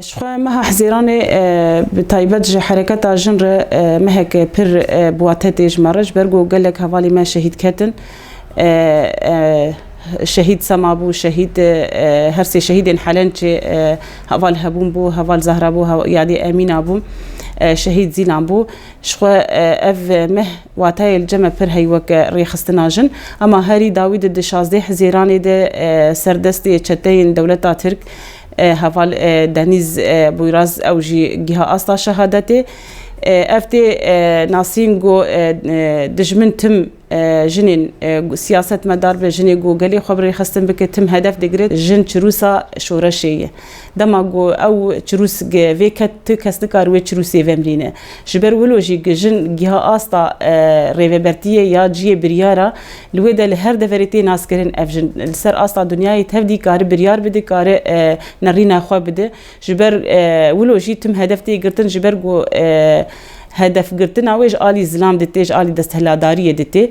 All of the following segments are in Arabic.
شخوا مها حزيراني بتايبت جي حركة جنر مهك بير بواتيج مرج برجو قال لك هوالي ما شهيد كاتن شهيد سمابو شهيد هرسي شهيدين حالن هوال هبون بو هوال زهرابو يعني امين ابو شهيد زيلان بو شخوا اف مه واتاي الجمع بير هيوك ريخستناجن اما هاري داوود الدشازدي حزيراني ده سردستي چتين دولتا ترك هفال دنيز بويراز او جهة اصلا شهادتي افتي ناسينغو دجمن تم جنين سياسة مدار بجنين جو قالي خبري خستن بك تم هدف دقريت جن چروسا شورشية دما جو او چروس فيكت كسنكار وي چروسي فمرينه جبر ولوجي جن جهة اصلا ريفبرتية يا جي بريارا الويدا لهر دفريتي ناس كرين افجن السر اصلا دنياي تفدي كار بريار بدي كار نرينا خو بده جبر ولوجي تم هدف دي قرتن جبر جو هدف قرتنا ويج آلي زلام دتيج آلي دستهلادارية دتي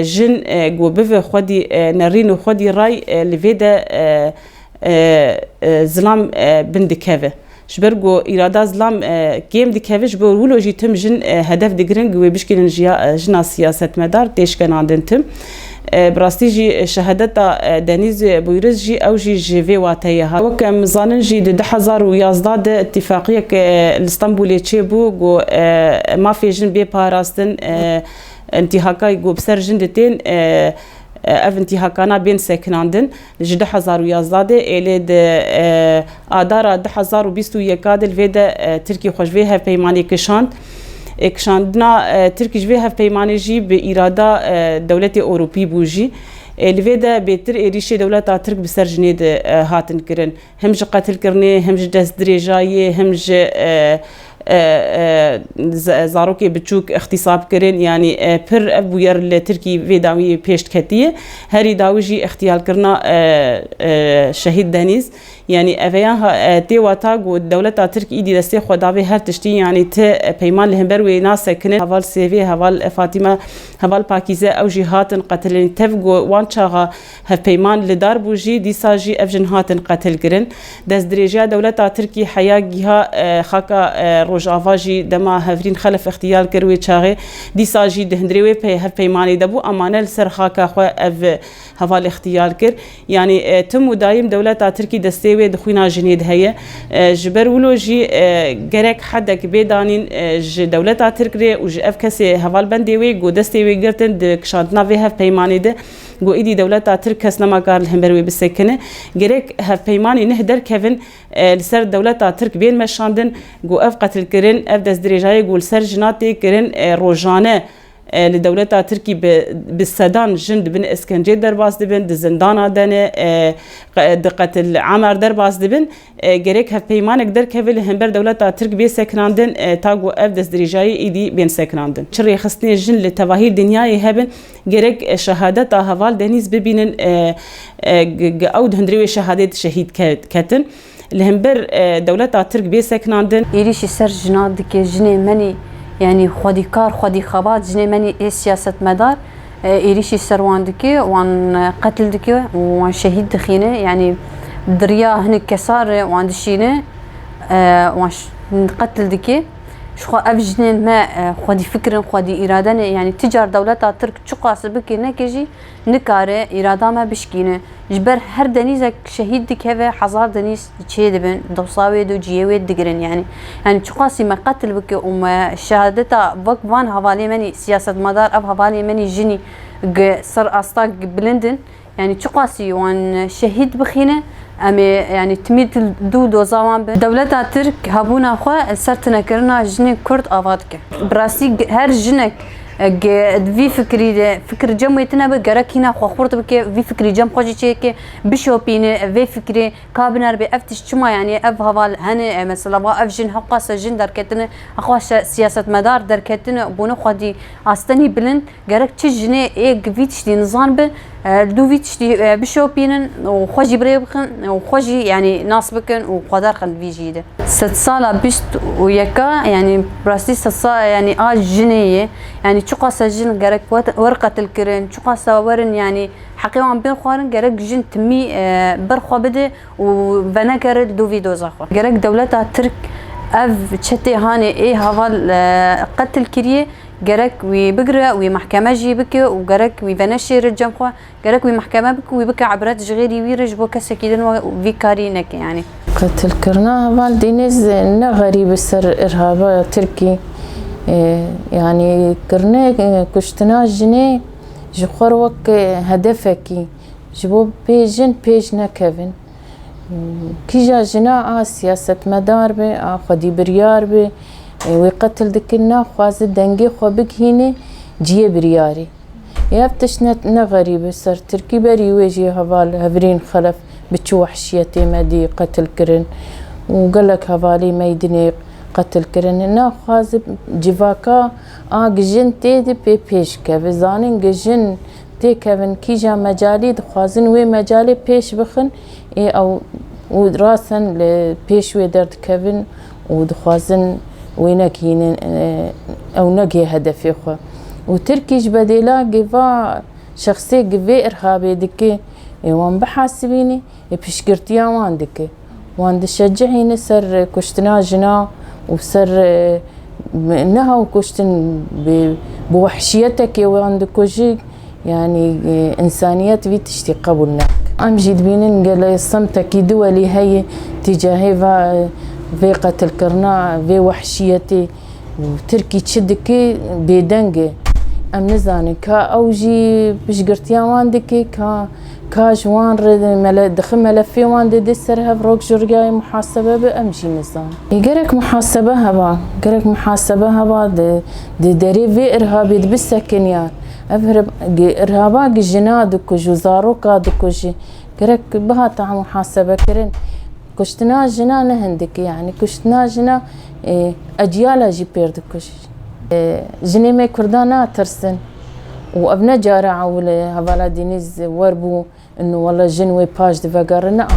جن جو بفه خودي نرينو خودي راي لفيدا زلام بندكافه شبرجو إرادة زلام كيم دكافه جبر ولوجي تم جن هدف دقرن جو بيشكلن جنا سياسة مدار تيش كان عندن تم براستي جي شهادتا دنيز بويرز جي او جي في واتيها وكم زانن جي 2011 اتفاقيه الاسطنبولي تشيبو جو ما في جن بي باراستن انتهاكاي جو بسرجن دتين اف انتهاكانا بين سكناندن جي 2011 الى د ادارا 2021 الفيدا تركي خوشويها بيماني كشاند اكشاندنا تركيش فيها في بيمانجي بإرادة دولة أوروبية بوجي الفيدا بيتر إريشة دولة ترك بسر جنيد هاتن كرن همج قتل كرني همج دست دريجاية همج زاروكي بتشوك اختصاب كرن يعني بر أبوير التركي فيداوي بيشت كتية هاري داوجي اختيال كرنا شهيد دنيز يعني أفيانها تيواتاق والدولة تركي إيدي دستي خدابي هر تشتي يعني بيمان لهمبر وناس سكنت هوال سيفي هوال فاطمة هوال باكيزة أو جهات قتلين تفقو وانشاغا هف بيمان لدار بوجي ديساجي أفجن هاتن قتل كرن دست دريجة دولة تركي حياة جهة خاكا روجافاجي دما هفرين خلف اختيال كروي تشاغي ديساجي دهندريوي هف بيماني دبو أمانة لسر خاكا خوا أف هوال اختيال كر يعني تم دايم دولة تركي دستي دخوينا جنيد هي جبر ولوجي جرك حدك بيدانين دولة تركي وجف كسي هوال بنديوي جو دستيوي قرتن دكشانتنا فيها في بيماني ده جو إيدي دولة تركي سنما قال الهمبروي بالسكنة جرك هف بيماني نهدر كيفن لسر دولة تركي بين مشاندن جو أف قتل كرن أف دست دريجاي جو لسر جناتي كرن روجانه لدولة تركي بالسدان جند بن اسكنجي درباس دبن دزندانا دنه دقة العمر درباس دبن جريك هف بيمانك در كفل همبر دولة تركي بي سكناندن تاغو اف دس دريجاي ايدي بين سكناندن شري خصني جن لتواهي دنياي هبن جريك شهادة هوال دنيز ببينن او دهندريوي شهادة شهيد كاتن الهمبر دولة تركي بي سكناندن يريش سر جنادك جني مني يعني خودي كار خودي خبات جني مني إيه سياسة مدار إيريشي سروان دكي وان قتل دكي وان شهيد دخينه يعني دريا هنك كسار وان دشينه وان قتل دكي شو أبجنين ما خودي فكر خودي إرادة يعني تجار دولة ترك شو قاسبك نكجي نكاره إرادة ما بشكينه جبر هر دنيزك شهيد دك هذا حزار دنيز شيء دبن دوصاوي دو جيوي دقرن يعني شو قاسي ما قتل بك وما شهادته وقفان هوالي مني سياسة مدار أب هوالي مني جني صار أستاق بلندن يعني شو قاسي وان شهيد بخينه أمي يعني تميد دو زمان دولة ترك هبونا خوا سرتنا كرنا جنك كرد آفادك براسي هر جنك في فكر جمعيتنا بجرك هنا خورت بك في فكري جم خوجي شيء بشوبين في فكري كابنر بأفتش شما يعني أف هوال هن مثلا بقى أف جن حقاس جن دركتنا أخواش سياسة مدار دركتنا بونو خدي أستني بلند جرك تجني إيه فيتش دي نظام دوفي تشتي بشوبينن وخوجي بريبخن وخوجي يعني ناس بكن وقدر خل بيجيده 6 سالة بشت ويكا يعني براستي 6 سالة يعني جنيه يعني شو قاسا جن جرك ورقة الكرن شو قاسا ورن يعني حقيقة عم بين خوارن جرك جن تمي برخوا بده وبنكر دوفي دوزاخو جرك دولتها ترك اف تشتي هاني ايه هفال قتل كريه جرك ويبقرا ومحكمة جيبك وجرك وبنشي رجم خو جرك ومحكمة بك ويبكى عبرات جغيري ويرج بو كسكيدن وفيكارينك يعني قتل كرنا فالدينيز إنه غريب السر إرهاب تركي يعني كرنا كشتنا جنيه جخور وك هدفكي جبو بيجن بيجنا كيفن كي جا جنا سياسة مدار بي خدي بريار بي ويقتل دكنا خواز الدنجي خو بك هيني جيه برياري يابتشنا غريب سر تركي بري ويجي هفال هفرين خلف بتشو وحشيتي مدي قتل كرن وقالك هفالي ميدني قتل كرن هنا خواز جفاكا جن تيدي بي بيش كافزانين جن تي كافن كيجا مجالي دخوازن وي مجالي بيش بخن او وراسن لبيش ويدرد كافن ودخوازن وينك هين او نجي هدفي خو وتركيش بديلا جفا شخصي جفي ارهابي دكي وان بحاسبيني بشكرتيا وان دكي وان تشجعيني سر كشتنا جنا وسر انها وكشتن بوحشيتك وان دكوجي يعني انسانيات في تشتي قبولنا ام جيد بينن قال الصمتك دولي هي تجاهي في قتل كرنا في وحشيتي وتركي تشدكي بيدنجي ام نزاني كا اوجي بشقرتيا واندكي كا جوان رد دخل ملفي واندي دسرها بروك جرجاي محاسبه بامشي نزان يقرك محاسبه هبا دي دري في ارهابي بالسكنيان افرب ارهابا جناد كوجو كوجي قرك بها تاع محاسبه كرن كشتنا جنا نهندك يعني كشتنا جنا اجيال جي بيردكوش جني مي كردانا ترسن وابنا جارع ولا هفالا دينيز وربو انه والله جنوي باج دفقرنا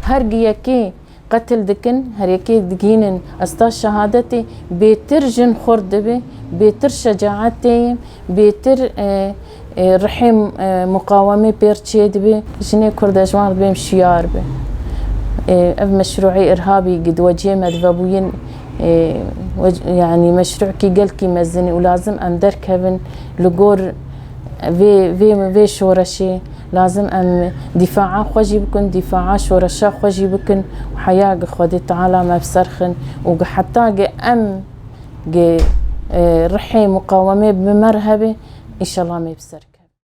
هرقيكي قتل دكن هريكي دقينن استا شهادتي بيتر جن خردبي بيتر شجاعتي بيتر رحم مقاومه بيرتشيد بي جني كرداجوان بيم شيار بي اف مشروعي ارهابي قد وجه مدفبوين يعني مشروع كي قال كي مزني ولازم ام دركبن لقور في شورشي لازم ام دفاعا خوجي بكن دفاعا شورشا خوجي بكن وحياة خودي تعالى ما بسرخن وحتى ام رحي مقاومه بمرهبه ان شاء الله ما بسرخن